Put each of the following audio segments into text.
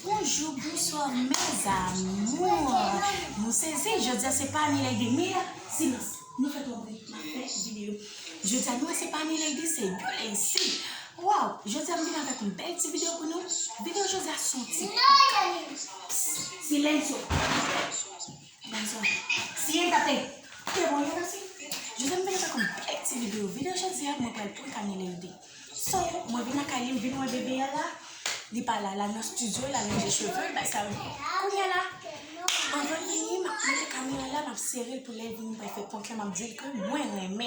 Bonjour, bonsoir mes amours. Nous c'est je dis c'est pas ni les mais silence. Nous faisons une vidéo. Je dis nous c'est pas ni les c'est gueule ici. Wow, je dis avec une belle petite vidéo pour nous. Vidéo je dis à sortir. Silence. Siéntate. ¿Qué voy a hacer? Je dis avec une belle petite vidéo. Vidéo je dis moi pour caminer les So, moi viens à Kalim, viens au bébé là. Il pas là, dans le studio, là, les cheveux, ben ça va. Où est là? On va venir, ma caméra là, m'a serré pour les venir, ben fait pour que m'a dit que moi j'aime.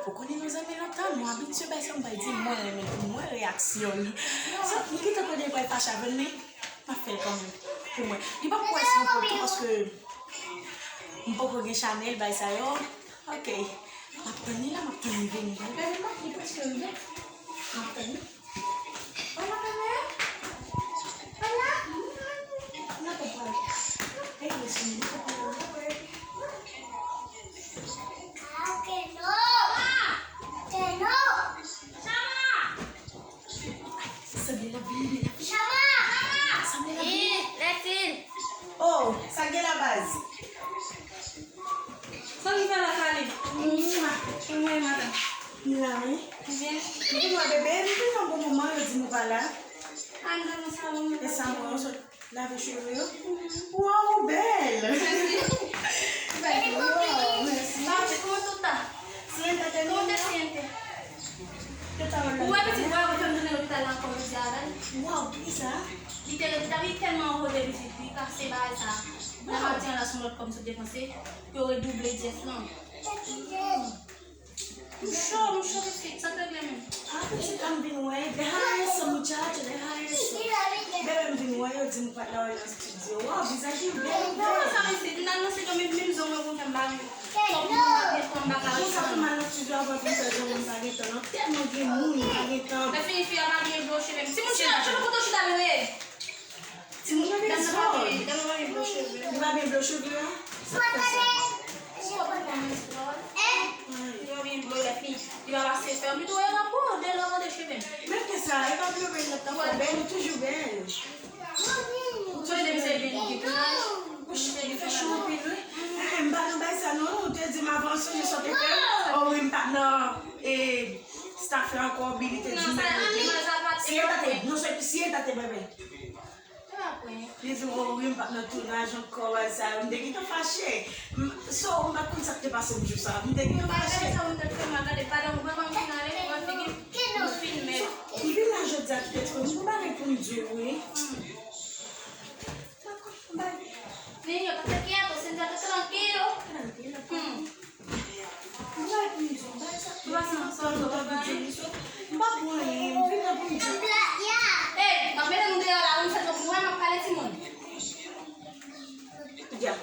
Faut qu'on ait nos amis longtemps, moi habitué, ben ça on va dire moi j'aime, moi réaction. Ça, qui te connaît pas pas chavel, mais m'a fait quand même pour moi. Il pas pour essayer un peu parce que on peut prendre Chanel, ben ça yo. OK. M'a tenu là, m'a tenu venir. Ben moi, il presque là. M'a tenu. Hola, bebé. Hola. No te puedo. Hey, listen. Que no. Que no. Sama. Sabi la vie. Sama. Let's Oh, ça gueule la base. Ça me fait la salle. Oui, madame. Là, oui. Bien. Dis-moi, bébé, depuis un bon moment, je dis, nous pas là. Ah, non, ça va. Et ça, on se lave les cheveux. Wow, belle. Belle. Wow, merci. Papi, ¿cómo tú estás? Siéntate, ¿Cómo te niña. sientes? Yo estaba hablando. Bueno, si voy a ver en el hospital en comercial. Wow, ¿qué es ça? Il était tellement heureux de visiter parce que ça. La partie en la somme comme se défoncer. Puis aurait doublé 10 ans. Chaud, ça te plaît même. Ah, você tá me vendo, é? Derra essa, muchacha, derra essa. Bebe me vendo, eu disse, para lá no studio. Wow, visagem bem, Non, ça me dit, non, c'est comme même zone où on va Vous savez, mal no studio, agora que você não está gritando, tellement de muito, está gritando. La fille fait avoir bien blanche même. Si mon chien, je peux toucher dans le nez. Si vous avez Dans des le soins, nez, dans le nez blanche. vous avez des cheveux, hein? Il va avoir ses fermes, il doit y avoir beaucoup de l'ordre de cheveux. Même que ça, elle va plus belle, elle est belle, toujours belle. Tu as des belles Il fait chaud, puis lui. Je ne sais pas ça, non, tu as dit, ma avance, je sortais faire. Oh oui, maintenant, et ça fait encore habilité du même. Siéntate, non, siéntate, bébé. Je dis, oh oui, maintenant, tournage encore, ça, je me dis, fâché. So, on va contacter pas ce jour, ça. Je me dis, fâché. Il vient là, je dis à peut-être, je ne peux pas répondre, Dieu, oui. Niño, estate quieto, siéntate tranquilo. Tranquila, tu vas solo, pas pour rien, viens là pour Dieu. Eh, ma belle non deve la unza dopo una macale Simone. Già,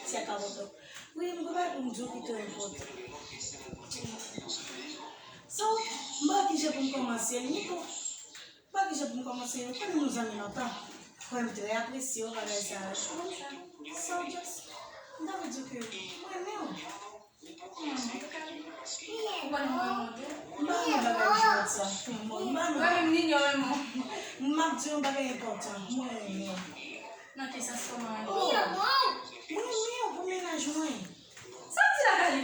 si è accabato. Oui, non va pour Dieu qui te importe. So, mbaa que j'ai pour commencer, Nico. Mbaa que j'ai pour commencer, comme nous amis longtemps. Foi muito bem apreciou para essa só just não vou dizer que não é meu não bagagem só Vai menino, irmão. não dizer um bagagem importante não é meu Não tem essa soma. não é meu vou me na joinha Sabe tirar ali?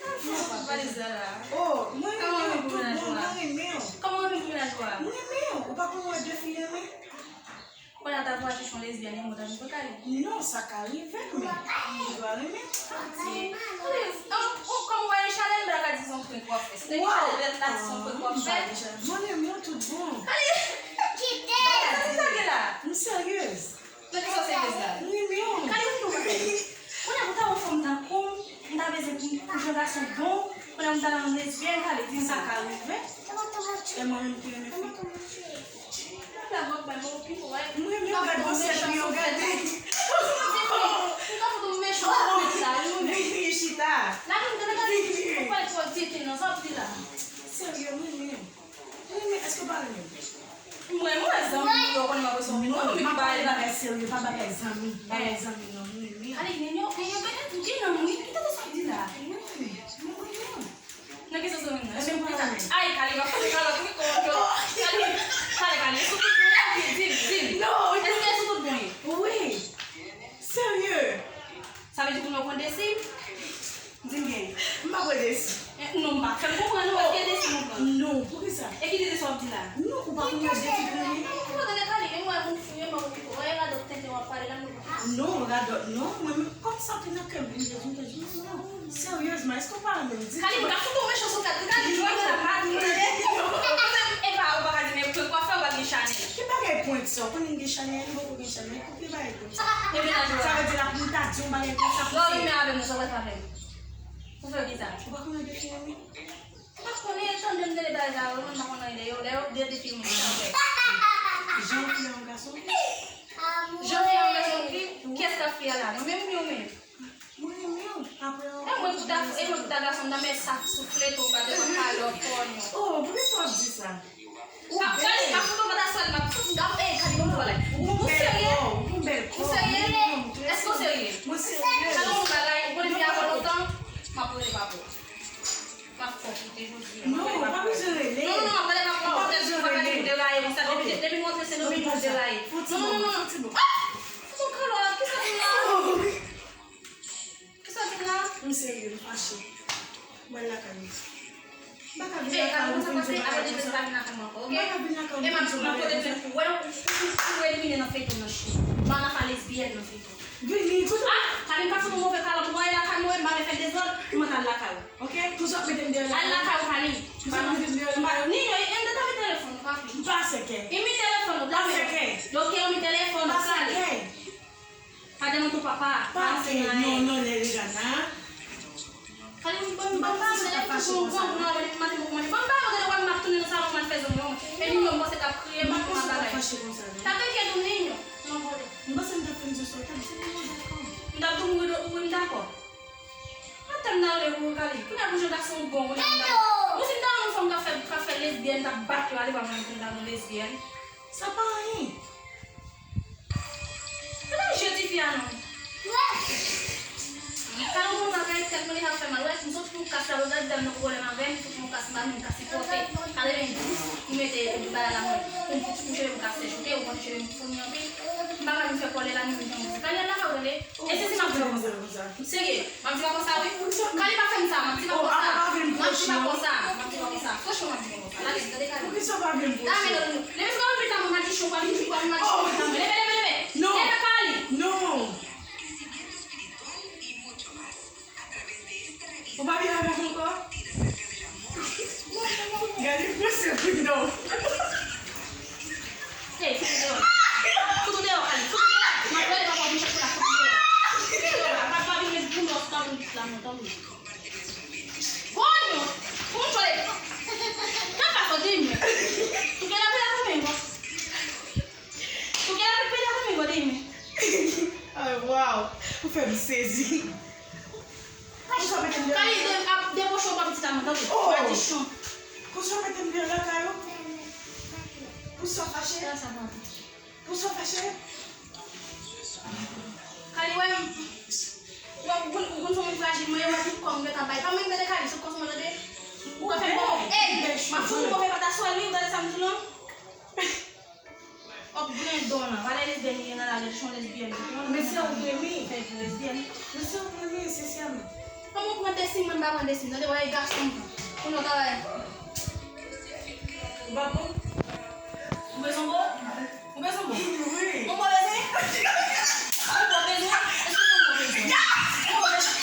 não Vai dizer. oh não é meu tudo não é meu Como eu vim na tua? não é meu o papo não é de filha né Quando ela tava achando lesbiana, eu mudava de porcaria. não sacaria velho agora é meu Como vai deixar lembrar que a decisão foi com a festa? Tem que deixar a decisão foi com a festa? não é meu tudo bom Você sabe lá? não sérieux Não é que você fez lá? não é meu Cadê o filme? Quando eu tava fome da com, não tava com jogação bom, quando eu tava na lesbiana, cara, tem sacaria velho é mãe que me fez não é meu gado você é meu gado vem chitar sério não é meu est-ce que parle meu Mwen zan mi yo kon ma ko son mi no mi ba ele vai ser ele vai bater exame não não é meu ali nenyo bene tu di no mi kita to sa di la na ke so so mi na ai kali ba ko kala ko ko kali kali su ku ya di regarde, non, comme ça, tu n'as qu'un but. Non, sérieusement, est-ce qu'on parle même? Kali, mwen ka foto mwen chanson kat. Kali, jwa yon sa mat. E pa, ou baka di men, pou kwa fè ou bagi Chanel. Qui paraît point ça? On a une Chanel, on a une Chanel. Qui paraît point ça? E men a jwa. Ça veut dire la plantation, on va aller comme ça. Lò, yon men ave mwen, sa wè pa fè. Pou fè ki sa? Tu vois comment on a défini? Mas konen yon tan dem dele baza, ou mwen konen ide yo, de de film mwen. Jean qui est un garçon? Jean fè yon yon ki, kes ka fè la? Mwen mwen yon men. Oui, non. Après, E mwen pou ta gason da men sa soufle to, ba de mwen kalot kon yo. oh, pourquoi tu as dit ça? Kali, ka foto ba da sal, ma foto gam, kali mwen wale. Ou serye? Ou serye? Esko serye? Moi, sérieux. Kalo mwen balay, ou kon di avon otan, ma pou de papo. Ma foto, te jodi. Non, pas besoin de relais. Non, non, wale ma foto, te jodi, wale mwen de raye, mwen sa debi montre se no mwen de raye. Non, non, non. Foto kalo, ki sa di la? Ki sa di la? Oui, sérieux, fâché. Moi, la camisa. Eh, kalo mwen sa pase, ave di bezba vina kaman ko, ok? E man pou de pen pou, wè ou elimine nan feito nan chi. Man nan fa lesbienne nan feito. Vini, écoute. Ah, kali pa foto mwen fe kalo, mwen la kano, mwen me fe dezol, mwen kan la kalo. Ok? Tout ça, mettez-moi derrière. Al la kalo kali. Pas Ni yo, en de ta mi telefon, pa fi. ce que. E mi telefon, do Pas ce dame. que. Do ke o mi telefon, Pas ce kali. que. Pa de mwen tou papa. Pas ce que. Non, non, les gars, hein? Kali mwen ba mwen telefon, mwen wè mati mwen mwen. Mwen ba mwen de wè mwen toune nan salon mwen fè zon yon. E ni yon mwen se tap kriye mwen Pourquoi mwen tu bagay. pas fâché comme ça? Ta ke ke do ninyo? Mwen vode. Moi, ça me fait une sorte. C'est d'accord. Mwen tou mwen ou mwen dako. Atem nan le wou kali. Kou na boujou dak son bon. Mwen si nan mwen fòm ka fè lesbienne, ta bat yo ale pa mwen mwen dan lesbienne. Ça pas rien. Mwen nan jeti fia nan. Kalau mwen bagay tek mwen ha fè mal, wè mwen sot pou kasa wè dal dan nou wole man ven, pou mwen kasi man mwen kasi pote. Ale men dous, mwen mette bala la mwen. Mwen pou cheve mwen kasi choute, ou mwen cheve mwen founi an pi. Mwen bagay mwen fè kole la mwen mwen mwen. Kali la ka wole, e se si mwen fè. Sege, mwen ti pa konsa wè? Kali pa fè msa, mwen ti pa konsa. Mwen ti pa konsa, mwen ti pa konsa. Foch mwen ti pa konsa. La liste de kali. Pourquoi ça va bien? Dame do, leve sko mwen prita mwen mati chou, mwen mati chou, mwen mati chou. Leve. Non. Leve kali. Non. On va bien avec encore? Regardez, c'est plus non. Hey, foto deo kali, foto deo. Mwen wè pa pa mwen chak la foto deo. Pa pa mwen mwen do sta mwen la mwen tan mwen. Konyo, mwen chole. Kan pa foto di mwen. Tu ke la pe la komengo? Tu ke la pe la komengo di mwen? Ah, wow. Vous faites me saisir. Kali de bo show pa petit amon tan Oh. mwen. Mwen chon. Pour ça, mettez-moi bien là, Caillou. Pour ça, fâché. Sa sa ban. Pour ça, fâché. Kali wè mwen fò mwen flagil mwen wè tout kon mwen tabay. Pa mwen mwen de kali, sou kos mwen de. Ou ka fè bon. Ma foun mwen fè pata swal mi, ou dade sa mtou lon. Op blen dona, wale lesbienne yon ala, chon lesbienne. Mais c'est un premier. Fè lesbienne. Mais c'est un premier, c'est ça. Kwa mwen kwen desim mwen ba mwen desim, nan de wè yon garçon. Koun nou ta wè. Babo? Ou bezon bo? Ou bezon bo? Oui. Ou mwen bezon? Ou mwen bezon? Eske son mwen bezon? Ou mwen bezon?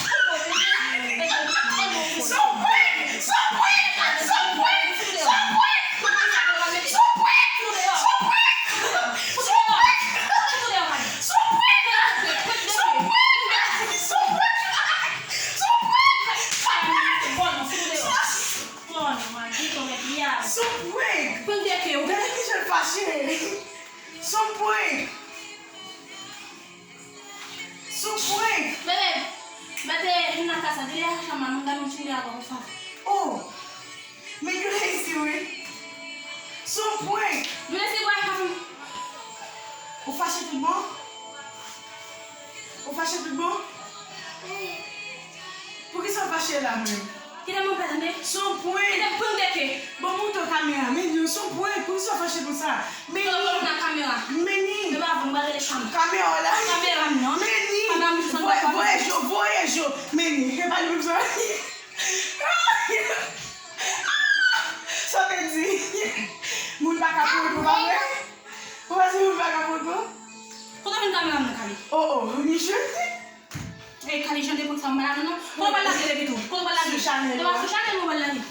Oh, mais you lazy, oui. Son point. Vous fâchez tout le monde? Vous fâchez tout le monde? Pour qui sont fâchés là, même? Son point. Bon, mon ton caméra, mais nous son point. Pour qui sont fâchés pour ça? Mais ni. Caméra là. Voyage. Mais ni. Pas le même ça. Ça veut dire. Moun pas capable pour pas. Vas-y, moun pas capable pour. Oh, Eh, kali jende pour ça, madame, non? Comment va la gueule tout? Comment va la gueule? Chanel. Tu vas sous Chanel ou va la gueule?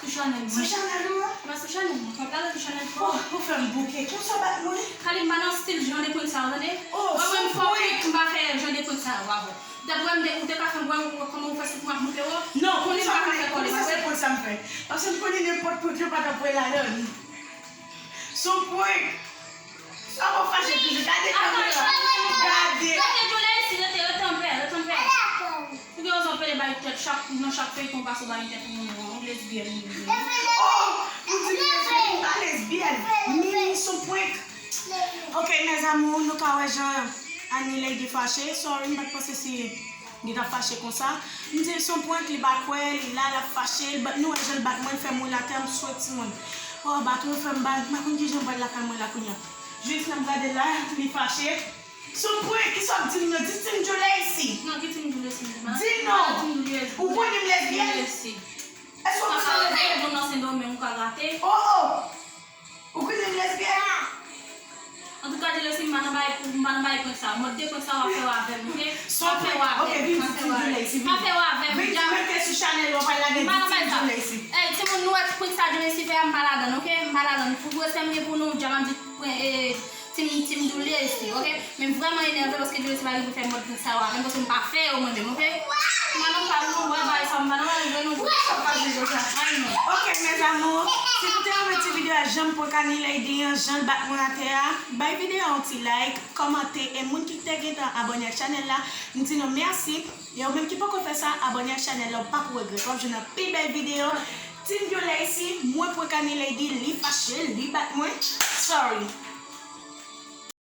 Sous Chanel. Sous Chanel, moi? Tu vas sous Chanel. Tu vas parler de Chanel. Oh, pour faire un bouquet. Tout ça, bat moi. Kali maintenant style jende pour ça, vous voyez? Oh, moi c'est même fois vrai. que m'a fait jende pour ça, waouh. D'abord, vous n'êtes pas fait comment vous faites pour monter haut? Non, on n'est pas fait pour les ça c'est pour ça me fait. Parce que je connais n'importe quoi, tu pas t'appeler la donne. Son point. Ça va fâcher que je garde comme ça. Regardez. Chaque feuille qu'on passe au bas, on lesbienne. Oh, vous dites pas lesbienne. Mimi, son point. Ok, mes amours, nous avons Annie Lady fâchée. Sorry, je ne sais pas si il a fâché comme ça. Nous disons son point qu'il bat quoi, il a fâché. Nous, je le bat, moi, je fais mon latin, je souhaite Simone. Oh, bah, tu fais un bat, je ne sais pas si la caméra là. Juste, je regarde là, il est fâché. Son point qui sort dit nous, dit Tim Jolie ici. Non, qui Tim Jolie ici? Dis non. Ou quoi, il me lesbienne? Est-ce que vous savez? On a syndrome, mais on a raté. Oh, oh. Ou quoi, il me lesbienne? En tout cas, je laisse ma maman pour ça. Moi, dès que ça va faire avec vous, Sans faire avec. Ok, viens, Tim Jolie ici. Pas faire avec. Viens, tu mettez sur Chanel, on va la mettre Tim Jolie ici. Eh, c'est mon nouveau truc, ça, je vais essayer de faire malade, ok? Malade. Il faut que vous pour nous, j'ai dit, Tim Jolie ici, ok? Mais vraiment énervé parce que je vais essayer de faire mode pour ça, même parce que je ne pas faire au moins, ok? Maintenant, parlons, on va voir ça, maintenant, on va nous Ok, mes amours, si vous avez cette vidéo, j'aime pour Annie Lady, j'aime battre mon terre. Bye vidéo, un petit like, commenter et moun qui t'est abonné à la chaîne là, nous disons merci. Et même qui peut faire ça, abonner à la chaîne là, pas pour regret. Comme je n'ai plus belle vidéo, Tim Jolie ici, moi pour Annie Lady, li fâché, li bat moi. Sorry.